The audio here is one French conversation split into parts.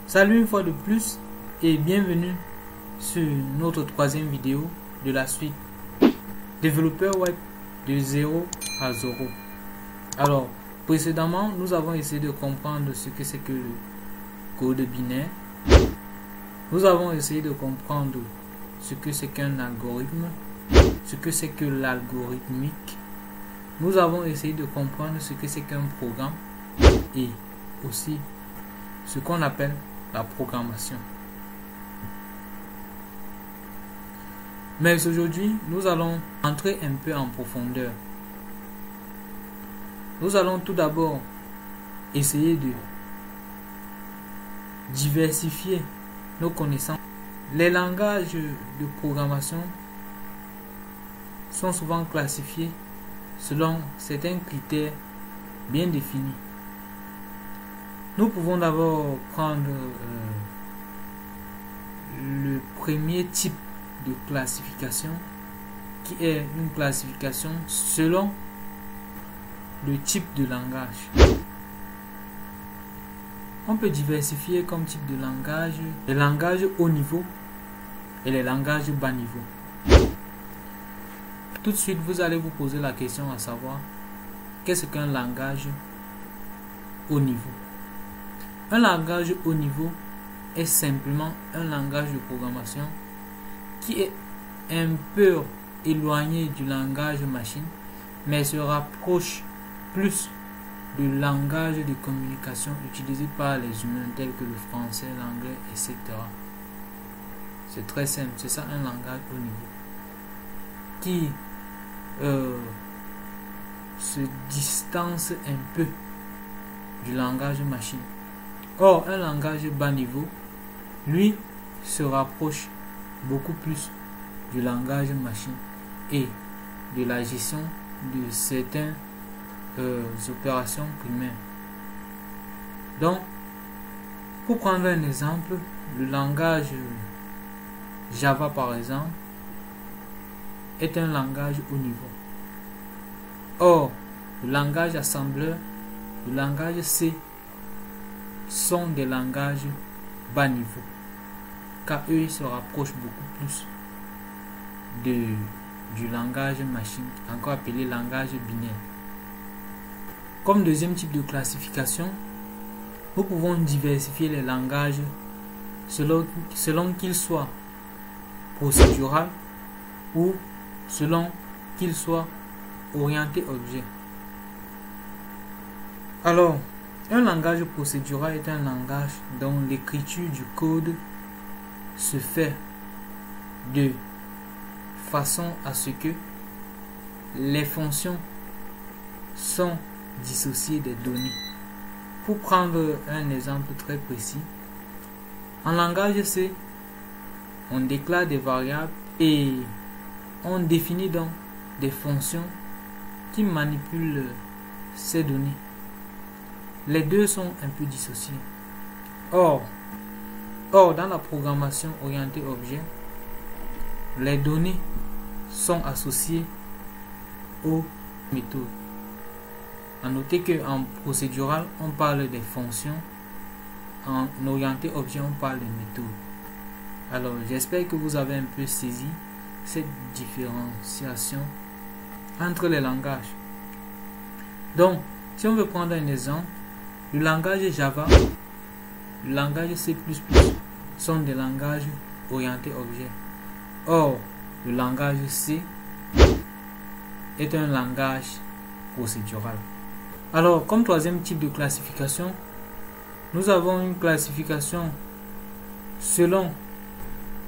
Salut une fois de plus et bienvenue sur notre troisième vidéo de la suite développeur web de 0 à 0. Alors précédemment nous avons essayé de comprendre ce que c'est que le code binaire. Nous avons essayé de comprendre ce que c'est qu'un algorithme, ce que c'est que l'algorithmique. Nous avons essayé de comprendre ce que c'est qu'un programme et aussi ce qu'on appelle la programmation. Mais aujourd'hui, nous allons entrer un peu en profondeur. Nous allons tout d'abord essayer de diversifier nos connaissances. Les langages de programmation sont souvent classifiés selon certains critères bien définis. Nous pouvons d'abord prendre le premier type de classification qui est une classification selon le type de langage. On peut diversifier comme type de langage les langages haut niveau et les langages bas niveau. Tout de suite, vous allez vous poser la question à savoir qu'est-ce qu'un langage haut niveau. Un langage haut niveau est simplement un langage de programmation qui est un peu éloigné du langage machine, mais se rapproche plus du langage de communication utilisé par les humains tels que le français, l'anglais, etc. C'est très simple, c'est ça un langage haut niveau qui se distance un peu du langage machine. Or, un langage bas niveau, lui, se rapproche beaucoup plus du langage machine et de la gestion de certaines opérations primaires. Donc, pour prendre un exemple, le langage Java par exemple est un langage haut niveau. Or, le langage assembleur, le langage C sont des langages bas niveau, car eux ils se rapprochent beaucoup plus du langage machine, encore appelé langage binaire. Comme deuxième type de classification, nous pouvons diversifier les langages selon qu'ils soient procédural ou selon qu'ils soient orientés objet. Alors, un langage procédural est un langage dont l'écriture du code se fait de façon à ce que les fonctions sont dissociées des données. Pour prendre un exemple très précis, en langage C, on déclare des variables et on définit donc des fonctions qui manipulent ces données. Les deux sont un peu dissociés. Or, dans la programmation orientée objet, les données sont associées aux méthodes. À noter qu'en procédural, on parle des fonctions. En orienté objet, on parle des méthodes. Alors, j'espère que vous avez un peu saisi cette différenciation entre les langages. Donc, si on veut prendre un exemple, le langage Java, le langage C++ sont des langages orientés objet. Or, le langage C est un langage procédural. Alors, comme troisième type de classification, nous avons une classification selon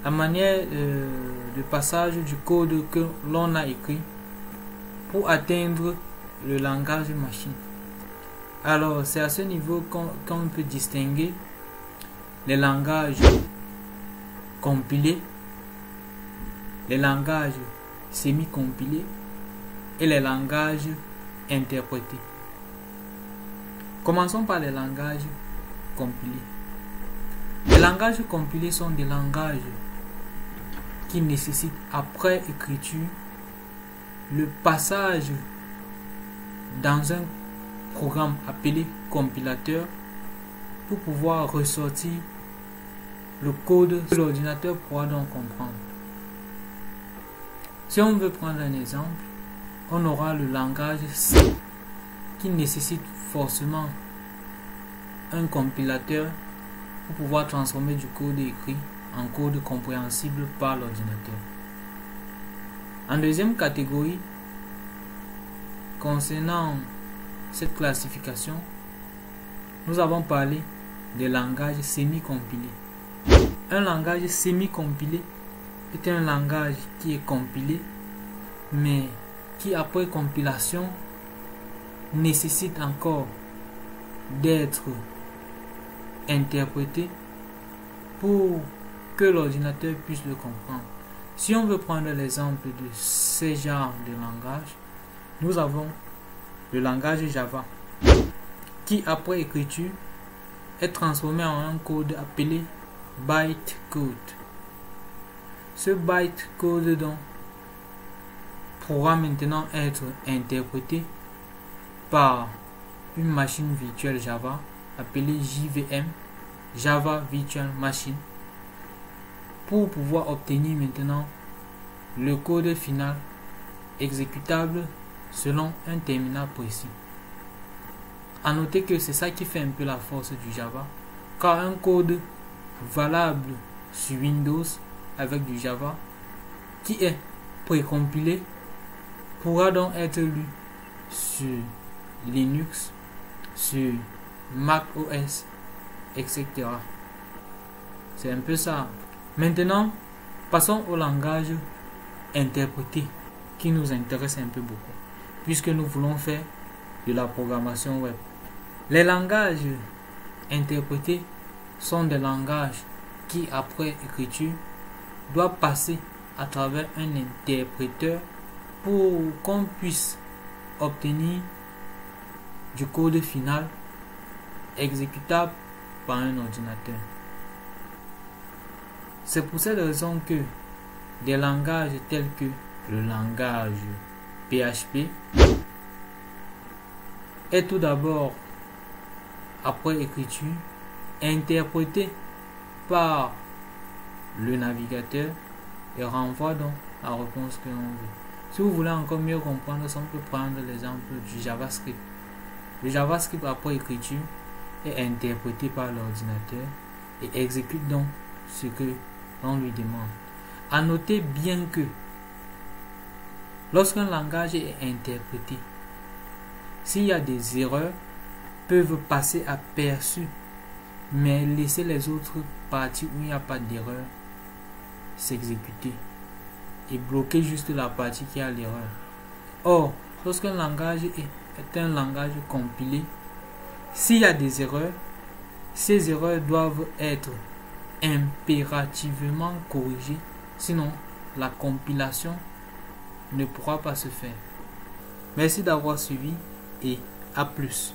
la manière de passage du code que l'on a écrit pour atteindre le langage machine. Alors, c'est à ce niveau qu'on peut distinguer les langages compilés, les langages semi-compilés et les langages interprétés. Commençons par les langages compilés. Les langages compilés sont des langages qui nécessitent après écriture le passage dans un programme appelé compilateur pour pouvoir ressortir le code que l'ordinateur pourra donc comprendre. Si on veut prendre un exemple, on aura le langage C qui nécessite forcément un compilateur pour pouvoir transformer du code écrit en code compréhensible par l'ordinateur. En deuxième catégorie, concernant cette classification, nous avons parlé des langages semi-compilés. Un langage semi-compilé est un langage qui est compilé, mais qui après compilation nécessite encore d'être interprété pour que l'ordinateur puisse le comprendre. Si on veut prendre l'exemple de ces genres de langage, nous avons le langage Java qui après écriture est transformé en un code appelé bytecode. Ce bytecode donc pourra maintenant être interprété par une machine virtuelle Java appelée JVM, Java Virtual Machine, pour pouvoir obtenir maintenant le code final exécutable selon un terminal précis. A noter que c'est ça qui fait un peu la force du Java, car un code valable sur Windows avec du Java qui est précompilé pourra donc être lu sur Linux, sur Mac OS, etc. C'est un peu ça. Maintenant, passons au langage interprété qui nous intéresse un peu beaucoup, puisque nous voulons faire de la programmation web. Les langages interprétés sont des langages qui, après écriture, doivent passer à travers un interpréteur pour qu'on puisse obtenir du code final exécutable par un ordinateur. C'est pour cette raison que des langages tels que le langage PHP est tout d'abord, après écriture, interprété par le navigateur et renvoie donc la réponse que l'on veut. Si vous voulez encore mieux comprendre ça, on peut prendre l'exemple du JavaScript. Le JavaScript après écriture est interprété par l'ordinateur et exécute donc ce que l'on lui demande. À noter bien que lorsqu'un langage est interprété, s'il y a des erreurs, peuvent passer aperçues, mais laisser les autres parties où il n'y a pas d'erreur s'exécuter et bloquer juste la partie qui a l'erreur. Or, lorsqu'un langage est un langage compilé, s'il y a des erreurs, ces erreurs doivent être impérativement corrigées, sinon la compilation ne pourra pas se faire. Merci d'avoir suivi et à plus.